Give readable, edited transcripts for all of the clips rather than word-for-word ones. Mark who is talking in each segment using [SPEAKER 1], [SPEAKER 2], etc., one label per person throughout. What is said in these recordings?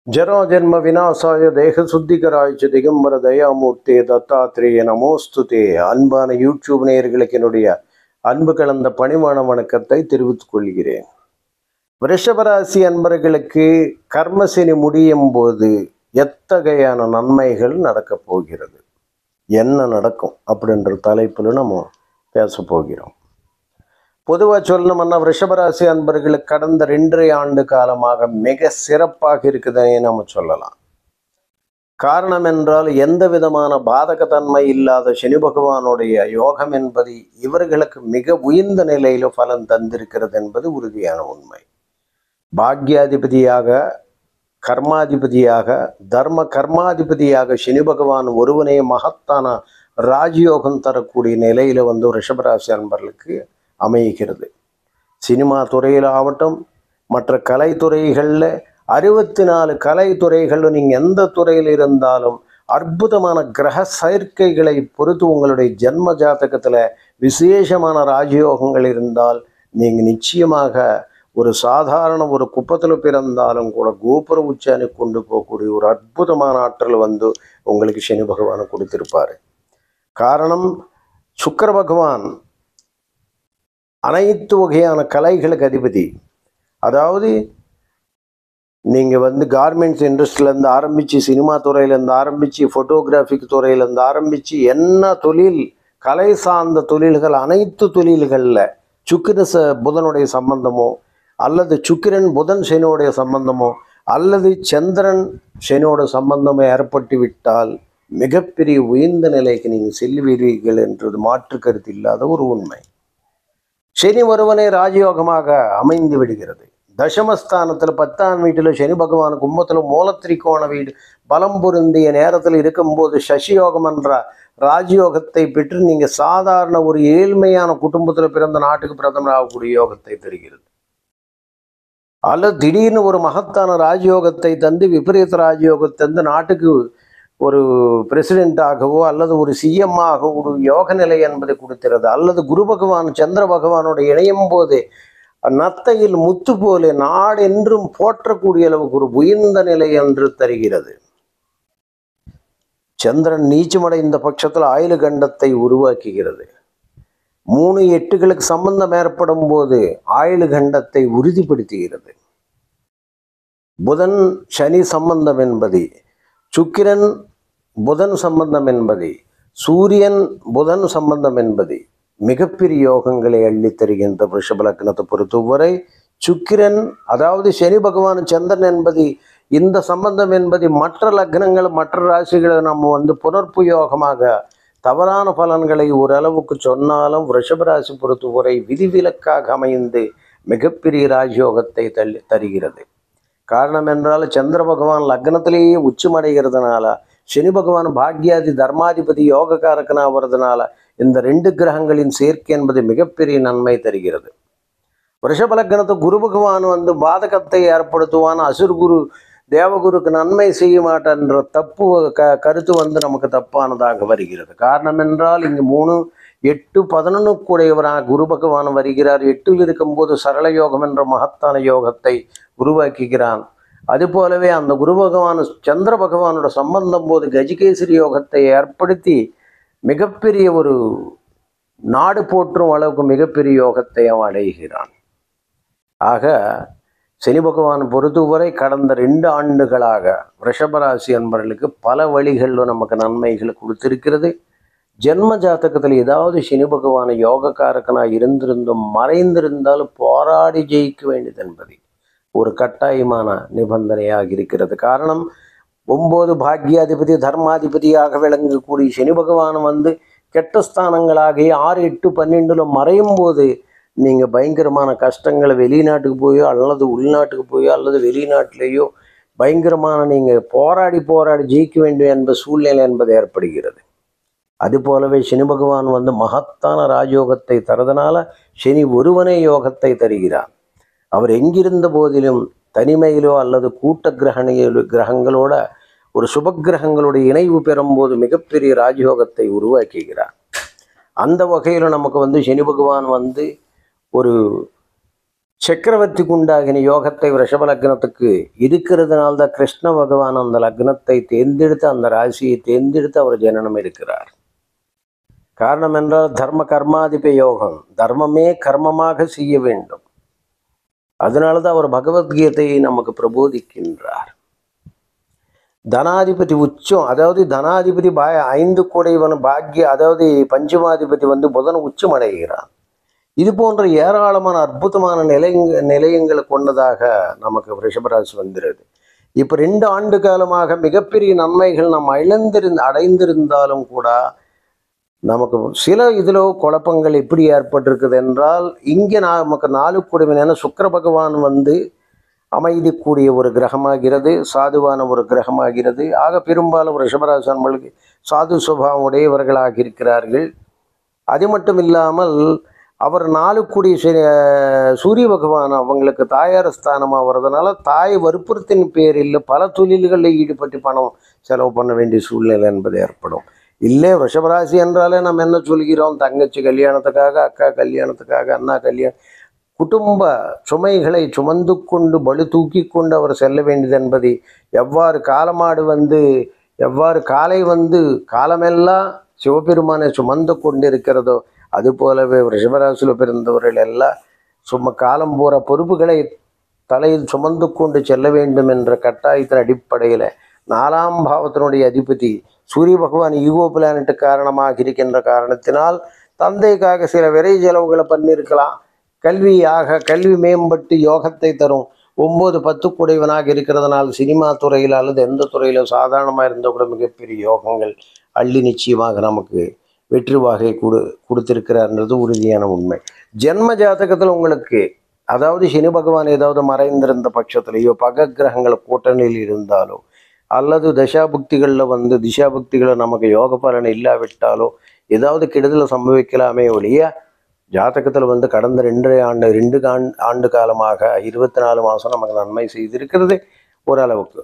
[SPEAKER 1] जरा जन्म विनाशाय देह शुद्धिकराय च दिगंबर दयामूर्ते दत्तात्रेय நமோஸ்துதே. அன்பான யூடியூப் நேயர்களுக்கு என்னுடைய அன்பு கலந்த பணிவான வணக்கத்தை தெரிவித்துக் கொள்கிறேன். ரிஷபராசி அன்பர்களுக்கு கர்மசனி முடியும் போது எத்தகையான நன்மைகள் நடக்கப் போகிறது, என்ன நடக்கும் அப்படின்ற தலைப்பில் நம்ம பேச போகிறோம். பொதுவாக சொல்லணும்னா ரிஷபராசி அன்பர்களுக்கு கடந்த 2.5 ஆண்டு காலமாக மிக சிறப்பாக இருக்குதுன்னே நம்ம சொல்லலாம். காரணம் என்றால் எந்த விதமான பாதகத்தன்மை இல்லாத சனி பகவானுடைய யோகம் என்பது இவர்களுக்கு மிக உயர்ந்த நிலையில பலன் தந்திருக்கிறது என்பது உறுதியான உண்மை. பாக்யாதிபதியாக, கர்மாதிபதியாக, தர்ம கர்மாதிபதியாக சனி பகவான் ஒருவனே மகத்தான ராஜயோகம் தரக்கூடிய நிலையில ரிஷபராசி அன்பர்களுக்கு அமைகிறது. சினிமா துறையில் ஆகட்டும், மற்ற கலைத்துறைகளில் 64 கலைத்துறைகளில் நீங்கள் எந்த துறையில் இருந்தாலும் அற்புதமான கிரக சேர்க்கைகளை பொறுத்து உங்களுடைய ஜென்ம ஜாதகத்தில் விசேஷமான ராஜயோகங்கள் இருந்தால் நீங்கள் நிச்சயமாக ஒரு சாதாரண ஒரு குப்பத்தில் பிறந்தாலும் கூட கோபுர உச்சாணி கொண்டு போகக்கூடிய ஒரு அற்புதமான ஆற்றல் உங்களுக்கு சனி பகவான் கொடுத்திருப்பார். காரணம், சுக்கிர பகவான் அனைத்து வகையான கலைகளுக்கு அதிபதி. அதாவது நீங்கள் கார்மெண்ட்ஸ் இண்டஸ்ட்ரியிலேருந்து ஆரம்பித்து, சினிமா துறையிலேருந்து ஆரம்பித்து, ஃபோட்டோகிராஃபிக் துறையிலேருந்து ஆரம்பித்து, என்ன தொழில் கலை சார்ந்த தொழில்கள் அனைத்து தொழில்களில் புதனுடைய சம்பந்தமோ, அல்லது சுக்கிரன் புதன் சனியோடைய சம்பந்தமோ, அல்லது சந்திரன் சனியோட சம்பந்தமோ ஏற்பட்டு விட்டால் மிகப்பெரிய உயர்ந்த நிலைக்கு நீங்கள் செல்வீர்கள் என்றது மாற்று கருத்து இல்லாத ஒரு உண்மை. சனி ஒருவனே ராஜயோகமாக அமைந்து விடுகிறது. தசமஸ்தானத்தில் 10ஆம் வீட்டில் சனி பகவான் கும்பத்தில் மூலத்திரிகோண வீடு பலம் பொருந்திய நேரத்தில் இருக்கும்போது சசியோகம் என்ற ராஜயோகத்தை பெற்று நீங்கள் சாதாரண ஒரு ஏழ்மையான குடும்பத்தில் பிறந்த நாட்டுக்கு பிரதமர் ஆகக்கூடிய யோகத்தை தருகிறது. அல்லது திடீர்னு ஒரு மகத்தான ராஜயோகத்தை தந்து, விபரீத ராஜயோகத்தை தந்து நாட்டுக்கு ஒரு பிரசிடென்டாகவோ அல்லது ஒரு சிஎம் ஆகவோ ஒரு யோக நிலை என்பதை கொடுக்கிறது. அல்லது குரு பகவான் சந்திர பகவானோட இணையும் போது நத்தையில் முத்து போல நாடு என்றும் போற்றக்கூடிய அளவுக்கு ஒரு உயர்ந்த நிலை என்று தருகிறது. சந்திரன் நீச்சமடைந்த பட்சத்தில் ஆயுள கண்டத்தை உருவாக்குகிறது. 3 8களுக்கு சம்பந்தம் ஏற்படும் போது ஆயுள கண்டத்தை உறுதிப்படுத்துகிறது. புதன் சனி சம்பந்தம் என்பது, சுக்கிரன் புதன் சம்பந்தம் என்பது, சூரியன் புதன் சம்பந்தம் என்பது மிகப்பெரிய யோகங்களை அள்ளி தருகின்ற ரிஷப லக்னத்தை பொறுத்தவரை சுக்கிரன், அதாவது சனி பகவான் சந்திரன் என்பது, இந்த சம்பந்தம் என்பது மற்ற லக்னங்கள் மற்ற ராசிகளை நம்ம புனர்ப்பு யோகமாக தவறான பலன்களை ஓரளவுக்கு சொன்னாலும் ரிஷபராசி பொறுத்தவரை விதிவிலக்காக அமைந்து மிகப்பெரிய ராஜயோகத்தை தருகிறது. காரணம் என்றால் சந்திர பகவான் லக்னத்திலேயே உச்சமடைகிறதுனால, சனி பகவான் பாக்யாதி தர்மாதிபதி யோகக்காரக்கனா வர்றதுனால இந்த 2 கிரகங்களின் சேர்க்கை என்பது மிகப்பெரிய நன்மை தருகிறது. ரிஷப லக்னத்தை குரு பகவான் பாதகத்தை ஏற்படுத்துவான். அசுர்குரு தேவகுருக்கு நன்மை செய்ய மாட்டேன்ற தப்பு கருத்து நமக்கு தப்பானதாக வருகிறது. காரணம் என்றால் இங்கு 3 8 11 கூடையவராக குரு பகவான் வருகிறார். 8ல் இருக்கும்போது சரள யோகம் என்ற மகத்தான யோகத்தை உருவாக்குகிறான். அதுபோலவே அந்த குரு பகவான் சந்திர பகவானோட சம்பந்தம் போது கஜகேசரி யோகத்தை ஏற்படுத்தி மிகப்பெரிய ஒரு நாடு போற்றும் அளவுக்கு மிகப்பெரிய யோகத்தை அவன் அடைகிறான். ஆக சனி பகவான் பொறுத்தவரை கடந்த 2 ஆண்டுகளாக ரிஷபராசி அன்பர்களுக்கு பல வழிகளில் நமக்கு நன்மைகளை கொடுத்திருக்கிறது. ஜென்ம ஜாதகத்தில் ஏதாவது சனி பகவான் யோகக்காரக்கனாக இருந்திருந்தும் மறைந்திருந்தாலும் போராடி ஜெயிக்க வேண்டியது என்பது ஒரு கட்டாயமான நிபந்தனையாக இருக்கிறது. காரணம், 9 பாக்யாதிபதி தர்மாதிபதியாக விளங்கக்கூடிய சனி பகவான் கெட்ட ஸ்தானங்களாகிய 6 8 12 மறையும் போது நீங்கள் பயங்கரமான கஷ்டங்களை வெளிநாட்டுக்கு போயோ அல்லது உள்நாட்டுக்கு போயோ அல்லது வெளிநாட்டிலேயோ பயங்கரமான நீங்கள் போராடி ஜெயிக்க வேண்டும் என்ற சூழ்நிலை என்பது ஏற்படுகிறது. அதுபோலவே சனி பகவான் மகத்தான ராஜயோகத்தை தரதுனால சனி ஒருவனே யோகத்தை தருகிறார். அவர் எங்கிருந்த போதிலும் தனிமையிலோ அல்லது கூட்ட கிரகங்களோட ஒரு சுபக்கிரகங்களுடைய இணைவு பெறும்போது மிகப்பெரிய ராஜயோகத்தை உருவாக்குகிறார். அந்த வகையில் நமக்கு சனி பகவான் ஒரு சக்கரவர்த்திக்கு உண்டாகின யோகத்தை ரிஷப லக்னத்துக்கு இருக்கிறதுனால்தான் கிருஷ்ண பகவான் அந்த லக்னத்தை தேர்ந்தெடுத்து அந்த ராசியை தேர்ந்தெடுத்து அவர் ஜனனம் இருக்கிறார். காரணம் என்றால் தர்ம கர்மாதிப யோகம், தர்மமே கர்மமாக செய்ய வேண்டும். அதனாலதான் அவர் பகவத்கீதையை நமக்கு பிரபோதிக்கின்றார். தனாதிபதி உச்சம், அதாவது தனாதிபதி 5 குடைவன் பாக்கிய, அதாவது பஞ்சமாதிபதி புதன் உச்சம் அடைகிறான். இது போன்ற ஏராளமான அற்புதமான நிலையங்களை கொண்டதாக நமக்கு ரிஷபராசி வந்துடுது. இப்போ 2 ஆண்டு காலமாக மிகப்பெரிய நன்மைகள் நாம் அடைந்திருந்தாலும் கூட நமக்கு சில இதில் குழப்பங்கள் எப்படி ஏற்பட்டிருக்குது என்றால், இங்கே நமக்கு 4 குடைவன் சுக்கிர பகவான் அமைதிக்கூடிய ஒரு கிரகமாகிறது, சாதுவான ஒரு கிரகமாகிறது. ஆக பெரும்பாலும் ரிஷபராசி நம்மளுக்கு சாது சுபாவம் உடையவர்களாக இருக்கிறார்கள். அது மட்டும் இல்லாமல் அவர் 4 கூடிய சூரிய பகவான் அவங்களுக்கு தாயார் ஸ்தானமாக வர்றதுனால தாய் வற்புறுத்தின் பேரில் பல தொழில்களில் ஈடுபட்டு பணம் செலவு பண்ண வேண்டிய சூழ்நிலை என்பது ஏற்படும். இல்லை ரிஷபராசி என்றாலே நம்ம என்ன சொல்கிறோம், தங்கச்சி கல்யாணத்துக்காக, அக்கா கல்யாணத்துக்காக, அண்ணா கல்யாணம், குடும்ப சுமைகளை சுமந்து கொண்டு பளு தூக்கி கொண்டு அவர் செல்ல வேண்டியது என்பது எவ்வாறு காலமாடு எவ்வாறு காலை காலமெல்லாம் சிவபெருமானை சுமந்து கொண்டு இருக்கிறதோ அது போலவே ரிஷபராசியில் பிறந்தவர்கள் எல்லாம் காலம் போகிற பொறுப்புகளை தலையில் சுமந்து கொண்டு செல்ல வேண்டும் என்ற கட்டாயத்தின் அடிப்படையில் 4ஆம் பாவத்தினுடைய அதிபதி சூரிய பகவான் ஈகோ பிளானட் காரணமாக இருக்கின்ற காரணத்தினால் தந்தைக்காக சில விரை செலவுகளை பண்ணியிருக்கலாம். கல்வி மேம்பட்டு யோகத்தை தரும் 9, 10 குடைவனாக இருக்கிறதுனால் சினிமா துறையில் அல்லது எந்த துறையில சாதாரணமாக இருந்தால் கூட மிகப்பெரிய யோகங்கள் அள்ளி நிச்சயமாக நமக்கு வெற்றி வாகை கொடுத்திருக்கிறார்ன்றது உறுதியான உண்மை. ஜென்ம ஜாதகத்தில் உங்களுக்கு அதாவது சனி பகவான் ஏதாவது மறைந்திருந்த பட்சத்திலேயோ பக கிரகங்கள் கூட்டணியில் இருந்தாலோ அல்லது தசாபுக்திகளில் திசாபுக்திகளை நமக்கு யோக பலன் இல்லாவிட்டாலோ ஏதாவது கெடுதலை சம்பவிக்கலாமே ஒழிய ஜாதகத்தில் கடந்த 2 ஆண்டு காலமாக 24 மாதம் நமக்கு நன்மை செய்திருக்கிறது ஓரளவுக்கு.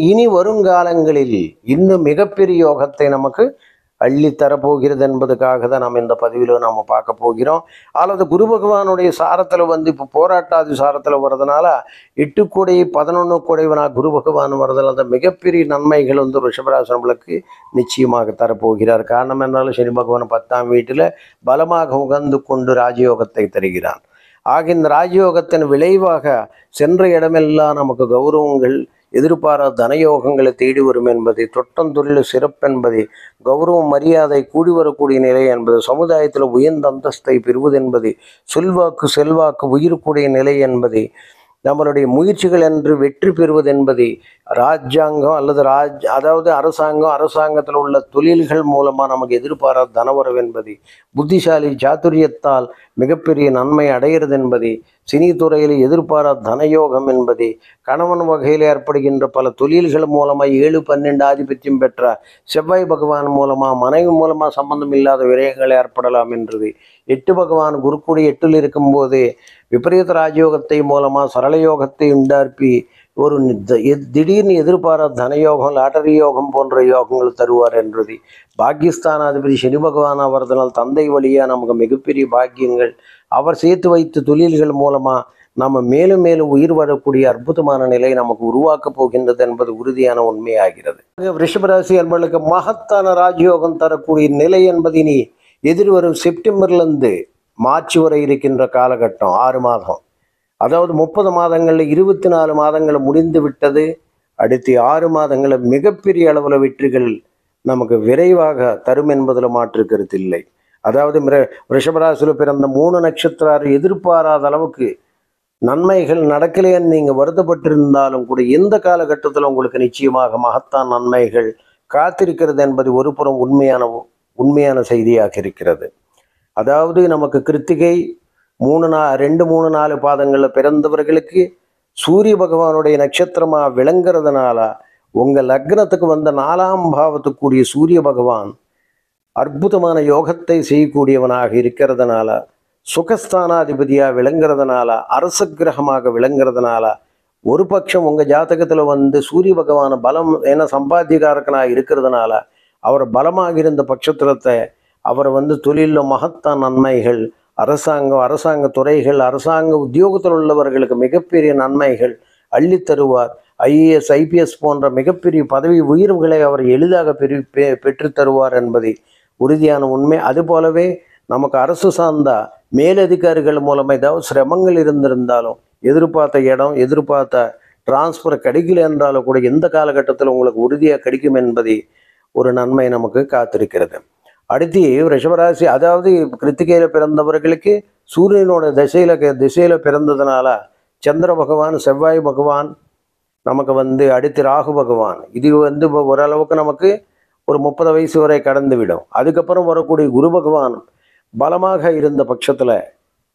[SPEAKER 1] இனி வருங்காலங்களில் இன்னும் மிகப்பெரிய யோகத்தை நமக்கு அள்ளித்தரப்போகிறது என்பதுக்காக தான் நம்ம இந்த பதிவில் நாம் பார்க்க போகிறோம். அல்லது குரு பகவானுடைய சாரத்தில் இப்போ போராட்டாதி சாரத்தில் வர்றதுனால 8 கோடி 11 கோடைவனாக குரு பகவான் வர்றதுனால அந்த மிகப்பெரிய நன்மைகள் ரிஷபராசி நம்மளுக்கு நிச்சயமாக தரப்போகிறார். காரணம் என்னாலும் சனி பகவான் 10ஆம் வீட்டில் பலமாக உகந்து கொண்டு ராஜயோகத்தை தருகிறான். ஆக இந்த ராஜயோகத்தின் விளைவாக சென்ற இடமெல்லாம் நமக்கு கௌரவங்கள் எதிர்பாராத தனயோகங்களை தேடி வரும் என்பதை, தொழில் சிறப்பென்பதை, கௌரவம் மரியாதை கூடி வரக்கூடிய நிலை என்பது, சமுதாயத்தில் உயர்ந்த அந்தஸ்தை பெறுவது என்பது, செல்வாக்கு உயிர்க்கூடிய நிலை என்பதை, நம்மளுடைய முயற்சிகள் என்று வெற்றி பெறுவது என்பதை, ராஜ்யாங்கம் அல்லது அதாவது அரசாங்கத்தில் உள்ள தொழில்கள் மூலமாக நமக்கு எதிர்பாராத தனவரவு என்பதை, புத்திசாலி சாதுரியத்தால் மிகப்பெரிய நன்மை அடைகிறது என்பதை, சினி துறையில் எதிர்பாராத தனயோகம் என்பதை, கணவன் வகையில் ஏற்படுகின்ற பல தொழில்கள் மூலமாக 7, 12 ஆதிபத்தியம் பெற்ற செவ்வாய் பகவான் மூலமாக மனைவி மூலமாக சம்பந்தம் இல்லாத விரயங்கள் ஏற்படலாம் என்றது, 8 பகவான் குருக்குடி 8ல் இருக்கும்போது விபரீத ராஜயோகத்தை மூலமாக சரளயோகத்தை உண்டாப்பி ஒரு திடீர்னு எதிர்பாராத தனயோகம், லாட்டரி யோகம் போன்ற யோகங்கள் தருவார் என்றது, பாக்கியஸ்தானாதிபதி சனி பகவான் அவர்தனால் தந்தை வழியாக நமக்கு மிகப்பெரிய பாக்கியங்கள் அவர் சேர்த்து வைத்த தொழில்கள் மூலமாக நம்ம மேலும் மேலும் உயிர் வரக்கூடிய அற்புதமான நிலை நமக்கு உருவாக்கப் போகின்றது என்பது உறுதியான உண்மையாகிறது. ரிஷபராசி அன்பர்களுக்கு மகத்தான ராஜயோகம் தரக்கூடிய நிலை என்பது இனி எதிர்வரும் செப்டம்பர்லேருந்து மார்ச் வரை இருக்கின்ற காலகட்டம் 6 மாதம், அதாவது 30 மாதங்களில் 24 மாதங்களை முடிந்து விட்டது. அடுத்து 6 மாதங்களில் மிகப்பெரிய அளவில் வெற்றிகள் நமக்கு விரைவாக தரும் என்பதில் மாற்று கருத்து இல்லை. அதாவது ரிஷபராசியில் பிறந்த 3 நட்சத்திரார் எதிர்பாராத அளவுக்கு நன்மைகள் நடக்கலைன்னு நீங்கள் வருத்தப்பட்டிருந்தாலும் கூட எந்த காலகட்டத்தில் உங்களுக்கு நிச்சயமாக மகத்தான் நன்மைகள் காத்திருக்கிறது என்பது ஒரு புறம் உண்மையான செய்தியாக இருக்கிறது. அதாவது நமக்கு கிருத்திகை 2, 3, 4 பாதங்களில் பிறந்தவர்களுக்கு சூரிய பகவானுடைய நட்சத்திரமாக விளங்குறதுனால உங்கள் லக்னத்துக்கு வந்த 4ஆம் பாவத்துக்குரிய சூரிய பகவான் அற்புதமான யோகத்தை செய்யக்கூடியவனாக இருக்கிறதுனால, சுகஸ்தானாதிபதியாக விளங்குறதுனால, அரச கிரகமாக விளங்குறதுனால ஒரு பட்சம் உங்கள் ஜாதகத்தில் சூரிய பகவான் பலம் என சம்பாத்தியகாரகனாக இருக்கிறதுனால அவர் பலமாக இருந்த பட்சத்திலத்தை அவர் தொழிலில் மகத்தான் நன்மைகள் அரசாங்க துறைகள், அரசாங்க உத்தியோகத்தில் உள்ளவர்களுக்கு மிகப்பெரிய நன்மைகள் அள்ளித் தருவார். ஐஏஎஸ், ஐபிஎஸ் போன்ற மிகப்பெரிய பதவி உயர்வுகளை அவர் எளிதாக பெற்று தருவார் என்பதை உறுதியான உண்மை. அதுபோலவே நமக்கு அரசு சார்ந்த மேலதிகாரிகள் மூலமாக ஏதாவது சிரமங்கள் இருந்திருந்தாலும், எதிர்பார்த்த இடம், எதிர்பார்த்த டிரான்ஸ்ஃபர் கிடைக்கல என்றாலும் கூட எந்த காலகட்டத்தில் உங்களுக்கு உறுதியாக கிடைக்கும் என்பதை ஒரு நன்மை நமக்கு காத்திருக்கிறது. அடுத்து ரிஷபராசி, அதாவது கிருத்திகையில் பிறந்தவர்களுக்கு சூரியனோட திசையில பிறந்ததுனால சந்திர பகவான், செவ்வாய் பகவான், நமக்கு அடுத்து ராகு பகவான், இது இப்போ ஓரளவுக்கு நமக்கு ஒரு 30 வயசு வரை கடந்து விடும். அதுக்கப்புறம் வரக்கூடிய குரு பகவான் பலமாக இருந்த பட்சத்தில்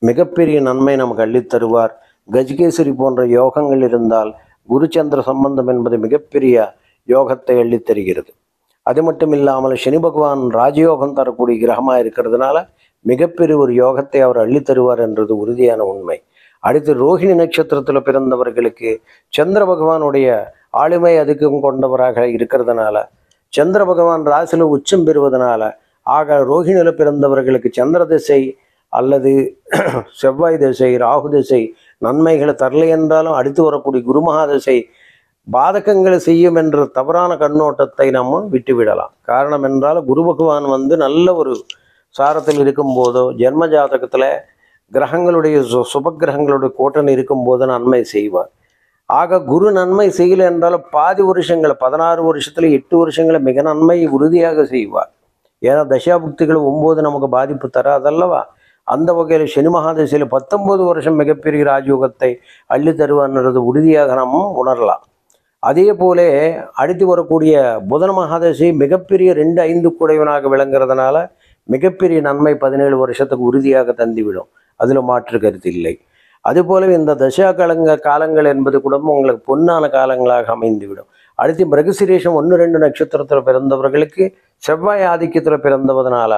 [SPEAKER 1] மிகப்பெரிய நன்மை நமக்கு அள்ளித்தருவார். கஜகேசரி போன்ற யோகங்கள் இருந்தால் குரு சந்திர சம்பந்தம் என்பது மிகப்பெரிய யோகத்தை அள்ளித்தருகிறது. அது மட்டும் இல்லாமல் சனி பகவான் ராஜயோகம் தரக்கூடிய கிரகமாக இருக்கிறதுனால மிகப்பெரிய ஒரு யோகத்தை அவர் அள்ளித்தருவார் என்றது உறுதியான உண்மை. அடுத்து ரோஹிணி நட்சத்திரத்தில் பிறந்தவர்களுக்கு சந்திர பகவானுடைய ஆளுமை அதிகம் கொண்டவராக இருக்கிறதுனால, சந்திர பகவான் ராசியில் உச்சம் பெறுவதனால, ஆக ரோஹிணியில் பிறந்தவர்களுக்கு சந்திர திசை அல்லது செவ்வாய் திசை, ராகு திசை நன்மைகளை தரலை என்றாலும் அடுத்து வரக்கூடிய குருமகா திசை பாதகங்களை செய்யும் என்ற தவறான கண்ணோட்டத்தை நம்ம விட்டுவிடலாம். காரணம் என்றால் குரு பகவான் நல்ல ஒரு சாரத்தில் இருக்கும்போதோ, ஜென்ம ஜாதகத்தில் கிரகங்களுடைய சுப கிரகங்களுடைய கூட்டணி இருக்கும்போது நன்மை செய்வார். ஆக குரு நன்மை செய்யலை என்றாலும் பாதி வருஷங்களை, 16 வருஷத்துல 8 வருஷங்களை மிக நன்மை உறுதியாக செய்வார். ஏன்னா தசாபுக்திகள் 9 நமக்கு பாதிப்பு தராதல்லவா. அந்த வகையில் சனி மகாதசையில் 19 வருஷம் மிகப்பெரிய ராஜயோகத்தை அள்ளி தருவார்ன்றது உறுதியாக நம்ம உணரலாம். அதே போல அடுத்து வரக்கூடிய புதன் மகாதசை மிகப்பெரிய 2-5 குடைவனாக விளங்குறதுனால மிகப்பெரிய நன்மை 17 வருஷத்துக்கு உறுதியாக தந்துவிடும். அதில் மாற்று கருத்து இல்லை. அதுபோலவே இந்த தசா காலங்கள் என்பது கூட உங்களுக்கு பொன்னான காலங்களாக அமைந்துவிடும். அடுத்து மிருகசீரிஷம் 1-2 நட்சத்திரத்தில் பிறந்தவர்களுக்கு செவ்வாய் ஆதிக்கத்தில் பிறந்தவதனால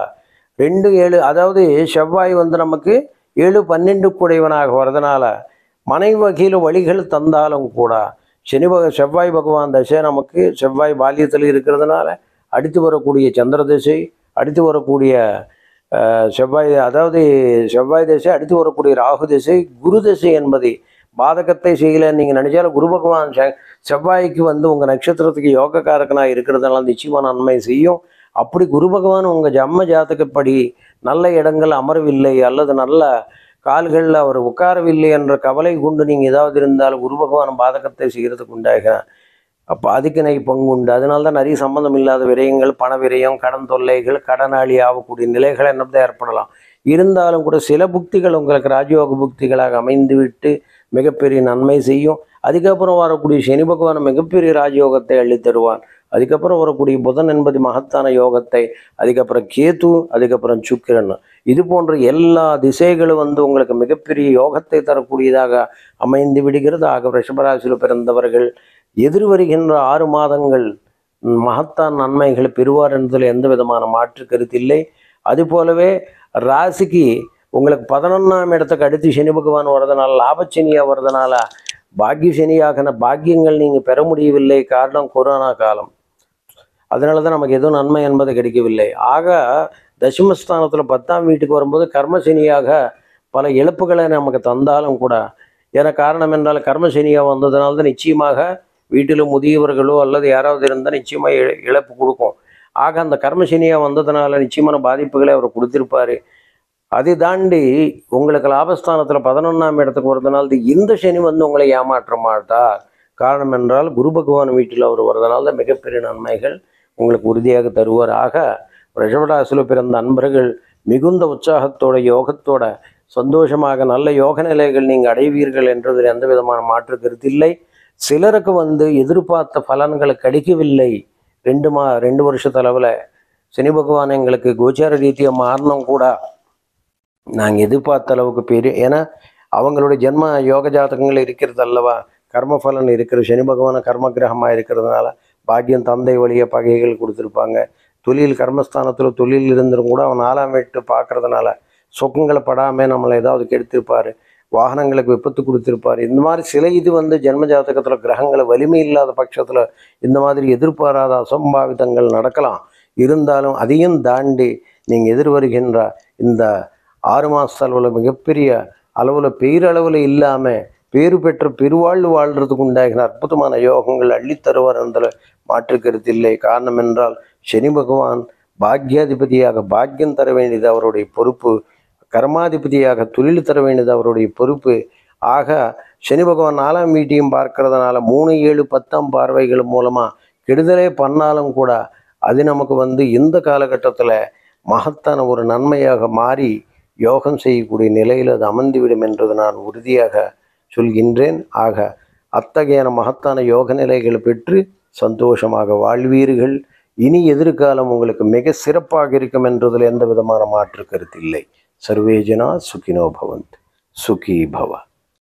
[SPEAKER 1] 2-7, அதாவது செவ்வாய் நமக்கு 7-12 குடைவனாக வரதுனால மனை வகையில் வழிகள் தந்தாலும் கூட செவ்வாய் பகவான் தசை நமக்கு செவ்வாய் பால்யத்தில் இருக்கிறதுனால அடுத்து வரக்கூடிய சந்திர திசை, அடுத்து வரக்கூடிய செவ்வாய் திசை, அடுத்து வரக்கூடிய ராகு திசை, குரு திசை என்பதை பாதகத்தை செய்யலைன்னு நீங்கள் நினைச்சாலும் குரு பகவான் செவ்வாய்க்கு உங்கள் நட்சத்திரத்துக்கு யோகக்காரக்கனாக இருக்கிறதுனால நிச்சயமாக நன்மை செய்யும். அப்படி குரு பகவான் உங்கள் ஜன்ம ஜாதகப்படி நல்ல இடங்கள் அமரவில்லை அல்லது நல்ல கால்களில் அவர் உட்காரவில்லை என்ற கவலை கொண்டு நீங்கள் ஏதாவது இருந்தாலும் குரு பகவான் பாதகத்தை செய்கிறதுக்கு உண்டாகிறான். அப்போ அதுக்கு பங்கு உண்டு. அதனால தான் நிறைய சம்பந்தம் இல்லாத விரயங்கள், பண விரயம், கடன் தொல்லைகள், கடனாளி ஆகக்கூடிய நிலைகள் என்னதான் ஏற்படலாம். இருந்தாலும் கூட சில புக்திகள் உங்களுக்கு ராஜயோக புக்திகளாக அமைந்துவிட்டு மிகப்பெரிய நன்மை செய்யும். அதுக்கப்புறம் வரக்கூடிய சனி பகவான் மிகப்பெரிய ராஜயோகத்தை அள்ளி தருவான். அதுக்கப்புறம் வரக்கூடிய புதன் என்பது மகத்தான யோகத்தை, அதுக்கப்புறம் கேது, அதுக்கப்புறம் சுக்கிரன், இது போன்ற எல்லா திசைகளும் உங்களுக்கு மிகப்பெரிய யோகத்தை தரக்கூடியதாக அமைந்து விடுகிறது. ஆக ரிஷபராசியில் பிறந்தவர்கள் எதிர்வருகின்ற 6 மாதங்கள் மகத்தான் நன்மைகளை பெறுவார் என்பதில் எந்த விதமான மாற்று கருத்தில்லை. அதுபோலவே ராசிக்கு உங்களுக்கு 11ஆம் இடத்துக்கு அடுத்து சனி பகவான் வர்றதுனால, லாபச்சனியாக வர்றதுனால பாக்கிய சனியாக பாக்கியங்கள் நீங்கள் பெற முடியவில்லை. காரணம் கொரோனா காலம். அதனால தான் நமக்கு எதுவும் நன்மை என்பது கிடைக்கவில்லை. ஆக தசமஸ்தானத்தில் 10ஆம் வீட்டுக்கு வரும்போது கர்மசனியாக பல இழப்புகளை நமக்கு தந்தாலும் கூட, ஏன்னா காரணம் என்றால் கர்மசனியாக வந்ததுனால தான் நிச்சயமாக வீட்டில் முதியவர்களோ அல்லது யாராவது இருந்தால் நிச்சயமாக இழப்பு கொடுக்கும். ஆக அந்த கர்மசனியாக வந்ததுனால நிச்சயமான பாதிப்புகளை அவர் கொடுத்திருப்பார். அதை தாண்டி உங்களுக்கு லாபஸ்தானத்தில் 11ஆம் இடத்துக்கு வருதுனால இந்த சனி உங்களை ஏமாற்ற மாட்டார். காரணம் என்றால் குரு பகவான் வீட்டில் அவர் வருவதனால தான் மிகப்பெரிய நன்மைகள் உங்களுக்கு உறுதியாக தருவார். ஆக ரிஷபராசியில் பிறந்த அன்பர்கள் மிகுந்த உற்சாகத்தோட யோகத்தோட சந்தோஷமாக நல்ல யோக நிலைகள் நீங்கள் அடைவீர்கள் என்றதில் எந்த விதமான மாற்று கருத்தில்லை. சிலருக்கு எதிர்பார்த்த பலன்கள் கிடைக்கவில்லை. 2 வருஷத்தளவில் சனி பகவான் எங்களுக்கு கோச்சார ரீதியாக மாறணும் கூட நாங்கள் எதிர்பார்த்த அளவுக்கு பெரிய, ஏன்னா அவங்களுடைய ஜென்ம யோக ஜாதகங்கள் இருக்கிறது அல்லவா, கர்மபலன் இருக்கிற சனி பகவான கர்ம கிரகமாக இருக்கிறதுனால பாக்கியம் தந்தை வழிய பகைகள் கொடுத்துருப்பாங்க. தொழில் கர்மஸ்தானத்தில் தொழில் இருந்தும் கூட அவன் 4ஆம் வீட்டு பார்க்கறதுனால சொக்கங்களை படாமல் நம்மளை ஏதாவது கெடுத்திருப்பார், வாகனங்களுக்கு விபத்து கொடுத்துருப்பார். இந்த மாதிரி சில இது ஜென்ம ஜாதகத்தில் கிரகங்களை வலிமை இல்லாத பட்சத்தில் இந்த மாதிரி எதிர்பாராத அசம்பாவிதங்கள் நடக்கலாம். இருந்தாலும் அதையும் தாண்டி நீங்கள் எதிர்வருகின்ற இந்த 6 மாத அளவில் மிகப்பெரிய அளவில் பேரளவில் இல்லாமல் பேறு பெற்ற பெருவாழ்வு வாழ்கிறதுக்கு உண்டாகின அற்புதமான யோகங்கள் அள்ளித்தருவார் என்பதில் மாற்று கருத்து இல்லை. காரணம் என்றால் சனி பகவான் பாக்யாதிபதியாக பாக்கியம் தர வேண்டியது அவருடைய பொறுப்பு, கர்மாதிபதியாக தொழில் தர வேண்டியது அவருடைய பொறுப்பு. ஆக சனி பகவான் 4ஆம் வீட்டையும் பார்க்கறதுனால 3, 7, 10ஆம் பார்வைகள் மூலமாக கெடுதலே பண்ணாலும் கூட அது நமக்கு இந்த காலகட்டத்தில் மகத்தான ஒரு நன்மையாக மாறி யோகம் செய்யக்கூடிய நிலையில் அது அமர்ந்துவிடும் என்றது நான் உறுதியாக சொல்கின்றேன். ஆக அத்தகைய மகத்தான யோக நிலைகளை பெற்று சந்தோஷமாக வாழ்வீர்கள். இனி எதிர்காலம் உங்களுக்கு மிக சிறப்பாக இருக்கும் என்றதில் எந்த விதமான மாற்று கருத்து இல்லை. சர்வே ஜனா சுகினோ பவந்து. சுகி பவ.